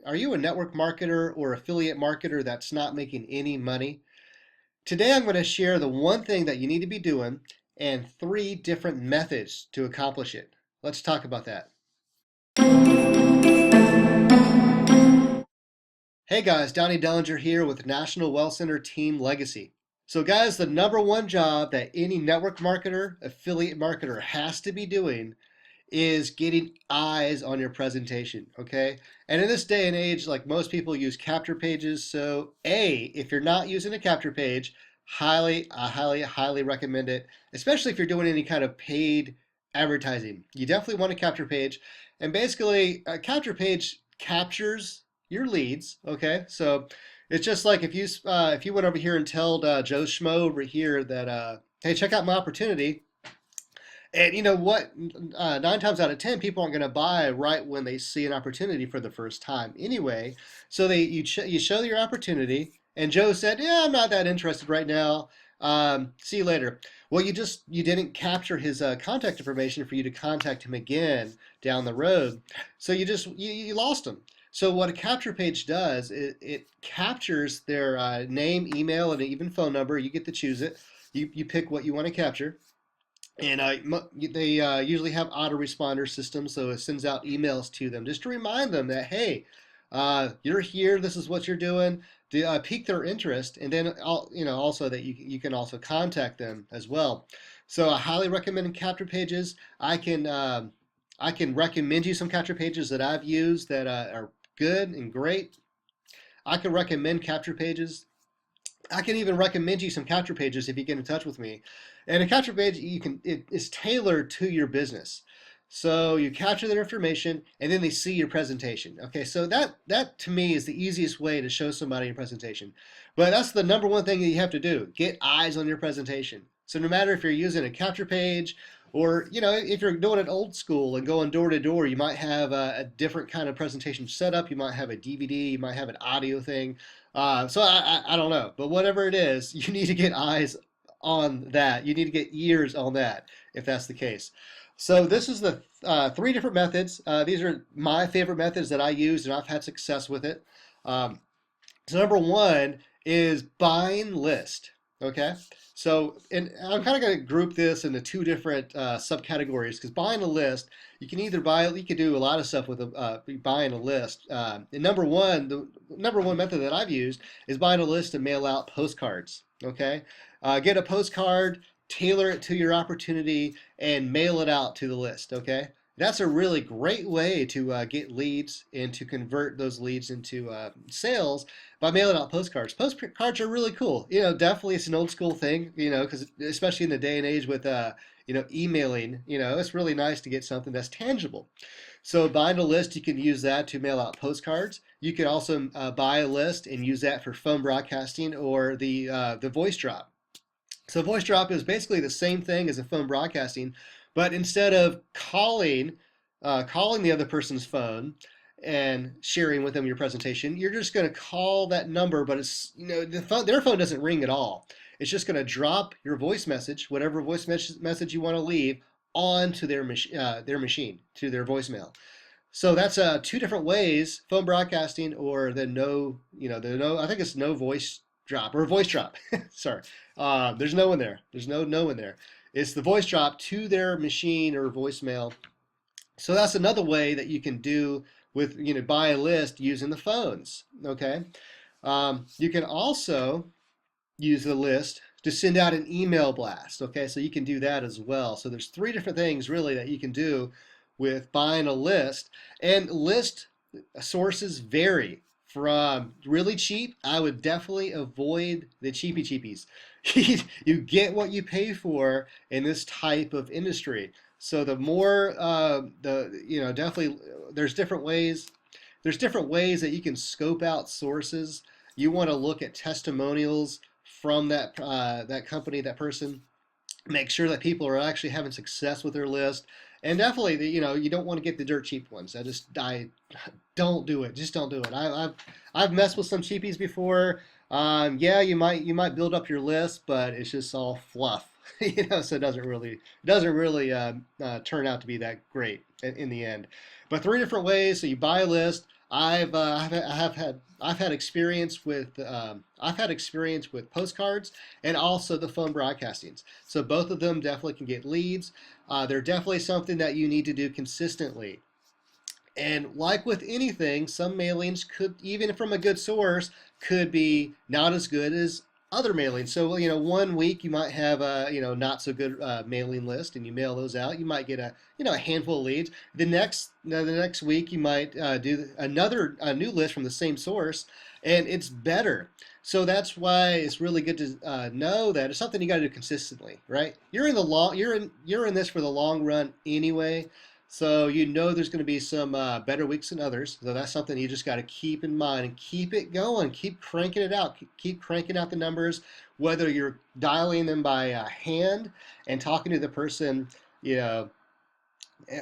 Are you a network marketer or affiliate marketer that's not making any money? Today I'm going to share the one thing that you need to be doing and three different methods to accomplish it. Let's talk about that. Hey guys, Donnie Dellinger here with National Wealth Center Team Legacy. So guys, the number one job that any network marketer, affiliate marketer has to be doing is getting eyes on your presentation, okay? And in this day and age, like most people use capture pages. So if you're not using a capture page, highly recommend it, especially if you're doing any kind of paid advertising. You definitely want a capture page. And basically, a capture page captures your leads, okay? So it's just like if you went over here and told Joe Schmo over here that, hey, check out my opportunity, and you know what? 9 times out of 10, people aren't going to buy right when they see an opportunity for the first time anyway. So you show your opportunity, and Joe said, "Yeah, I'm not that interested right now. See you later." Well, you didn't capture his contact information for you to contact him again down the road, so you lost him. So what a capture page does, it captures their name, email, and even phone number. You get to choose it. You pick what you want to capture, and they usually have autoresponder systems, so it sends out emails to them just to remind them that, hey, you're here. This is what you're doing. To pique their interest, and then also that you can also contact them as well. So I highly recommend capture pages. I can recommend you some capture pages that I've used that are good and great. I can recommend capture pages. I can even recommend you some capture pages if you get in touch with me. And a capture page it is tailored to your business. So you capture their information and then they see your presentation. Okay, so that to me is the easiest way to show somebody your presentation. But that's the number one thing that you have to do. Get eyes on your presentation. So no matter if you're using a capture page or if you're doing it old school and going door to door, you might have a different kind of presentation setup. You might have a DVD, you might have an audio thing. So I don't know, but whatever it is, you need to get eyes on that. You need to get ears on that if that's the case. So this is the three different methods. These are my favorite methods that I use, and I've had success with it. Um, so number one is buying list. Okay. So, and I'm kind of going to group this into two different subcategories because buying a list, you can do a lot of stuff with buying a list. And the number one method that I've used is buying a list and mail out postcards. Okay. Get a postcard, tailor it to your opportunity, and mail it out to the list. Okay. That's a really great way to get leads and to convert those leads into sales by mailing out postcards. Postcards are really cool. Definitely it's an old school thing, because especially in the day and age with, emailing, it's really nice to get something that's tangible. So buying a list, you can use that to mail out postcards. You can also buy a list and use that for phone broadcasting or the voice drop. So voice drop is basically the same thing as a phone broadcasting, but instead of calling the other person's phone and sharing with them your presentation, you're just going to call that number, but it's their phone doesn't ring at all. It's just going to drop your voice message, whatever message you want to leave, onto their machine, to their voicemail. So that's two different ways: phone broadcasting or I think it's no voice drop or voice drop. Sorry, there's no one there. There's no one there. It's the voice drop to their machine or voicemail. So that's another way that you can do with buy a list using the phones. Okay, you can also use the list to send out an email blast. Okay, so you can do that as well. So there's three different things really that you can do with buying a list. And list sources vary from really cheap. I would definitely avoid the cheapies. You get what you pay for in this type of industry. So the more definitely there's different ways. There's different ways that you can scope out sources. You want to look at testimonials from that company, that person. Make sure that people are actually having success with their list, and definitely, you don't want to get the dirt cheap ones. I don't do it. Just don't do it. I've messed with some cheapies before. Yeah, you might build up your list, but it's just all fluff. So it doesn't really turn out to be that great in the end. But three different ways. So you buy a list. I've had experience with postcards and also the phone broadcastings. So both of them definitely can get leads. They're definitely something that you need to do consistently. And like with anything, some mailings could, even from a good source, could be not as good as other mailings. So, one week you might have a, not so good mailing list, and you mail those out. You might get a handful of leads. The next week you might do a new list from the same source, and it's better. So that's why it's really good to know that it's something you got to do consistently, right? You're in this for the long run anyway. So there's going to be some better weeks than others. So that's something you just got to keep in mind and keep it going. Keep cranking it out. Keep cranking out the numbers, whether you're dialing them by hand and talking to the person, you know,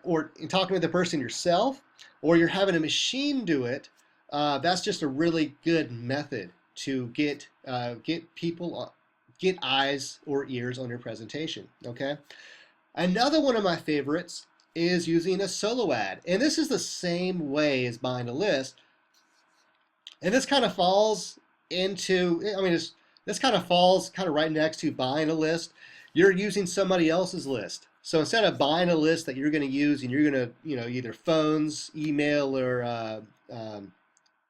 or talking to the person yourself, or you're having a machine do it. That's just a really good method to get people, get eyes or ears on your presentation. Okay. Another one of my favorites is using a solo ad. And this is the same way as buying a list. And this kind of falls this kind of falls kind of right next to buying a list. You're using somebody else's list. So instead of buying a list that you're going to use and you're going to, either phones, email, or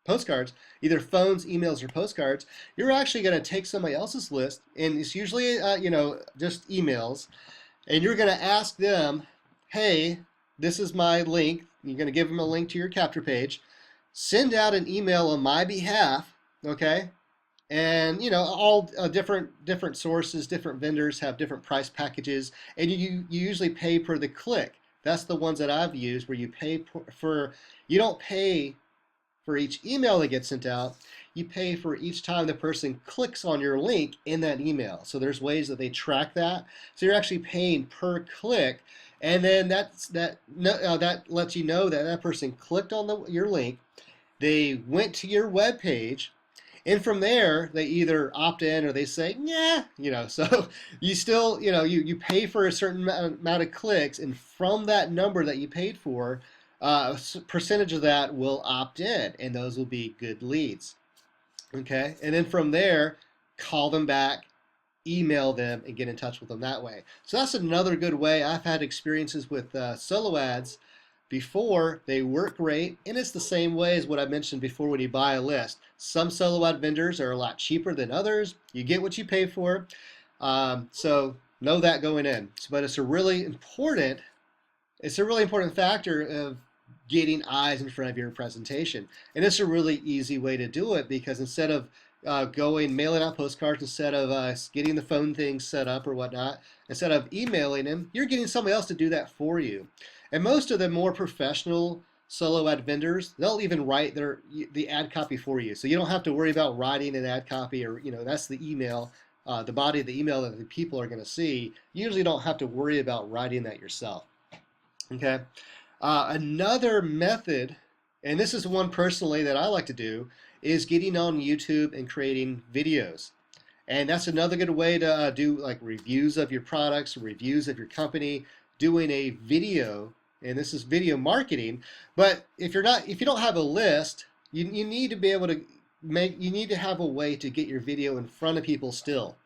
postcards, either phones, emails, or postcards, you're actually going to take somebody else's list, and it's usually, just emails, and you're going to ask them, hey, this is my link. You're going to give them a link to your capture page. Send out an email on my behalf, okay? And all different sources, different vendors have different price packages, and you usually pay per the click. That's the ones that I've used, where you pay you don't pay for each email that gets sent out. You pay for each time the person clicks on your link in that email. So there's ways that they track that. So you're actually paying per click, and then that lets you know that person clicked on your link. They went to your web page, and from there they either opt in or they say, yeah, So you still, you pay for a certain amount of clicks, and from that number that you paid for, a percentage of that will opt in, and those will be good leads. Okay, and then from there, call them back, email them, and get in touch with them that way. So that's another good way. I've had experiences with solo ads before. They work great, and it's the same way as what I mentioned before when you buy a list. Some solo ad vendors are a lot cheaper than others. You get what you pay for. So know that going in. But it's a really important factor of getting eyes in front of your presentation. And it's a really easy way to do it, because instead of mailing out postcards, instead of getting the phone thing set up or whatnot, instead of emailing them, you're getting somebody else to do that for you. And most of the more professional solo ad vendors, they'll even write the ad copy for you. So you don't have to worry about writing an ad copy, or that's the email, the body of the email that the people are going to see. You usually don't have to worry about writing that yourself. Okay. Another method, and this is one personally that I like to do, is getting on YouTube and creating videos. And that's another good way to do like reviews of your products, reviews of your company, doing a video. And this is video marketing. But if you don't have a list, you need to be able to you need to have a way to get your video in front of people still.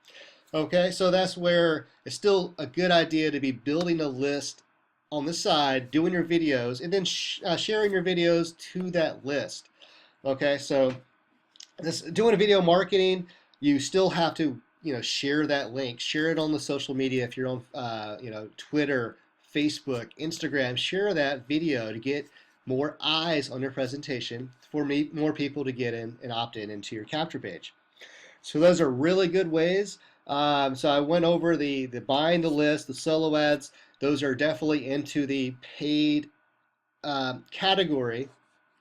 Okay, so that's where it's still a good idea to be building a list on the side, doing your videos, and then sharing your videos to that list. Okay, so doing a video marketing, you still have to share that link, share it on the social media. If you're on Twitter, Facebook, Instagram, share that video to get more eyes on your presentation, for more people to get in and opt in into your capture page. So those are really good ways. So I went over the buying the list, the solo ads. Those are definitely into the paid category.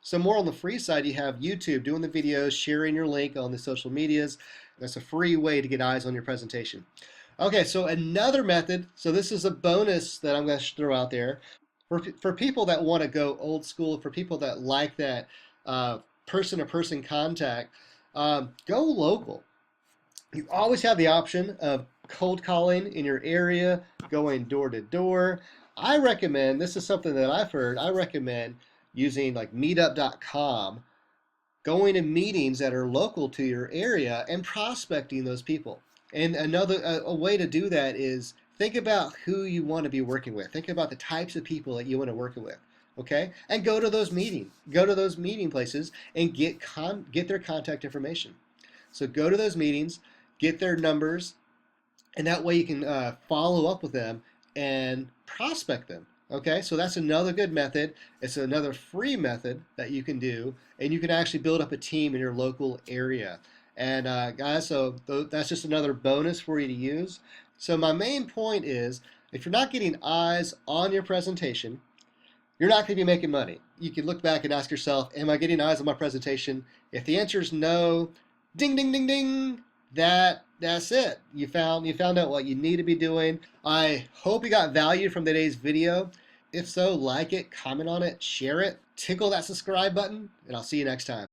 So more on the free side, you have YouTube, doing the videos, sharing your link on the social medias. That's a free way to get eyes on your presentation. Okay, so another method, so this is a bonus that I'm going to throw out there. For people that want to go old school, for people that like that person-to-person contact, go local. You always have the option of cold calling in your area, going door to door. I recommend, this is something that I've heard, I recommend using like meetup.com, going to meetings that are local to your area and prospecting those people. And a way to do that is think about who you want to be working with. Think about the types of people that you want to work with. Okay, and go to those meetings. Go to those meeting places and get their contact information. So go to those meetings, get their numbers, and that way you can follow up with them and prospect them. Okay, so that's another good method. It's another free method that you can do, and you can actually build up a team in your local area. And guys, so that's just another bonus for you to use. So my main point is, if you're not getting eyes on your presentation, you're not going to be making money. You can look back and ask yourself, am I getting eyes on my presentation? If the answer is no, ding, ding, ding, ding, that's it. You found out what you need to be doing. I hope you got value from today's video. If so, like it, comment on it, share it, tickle that subscribe button, and I'll see you next time.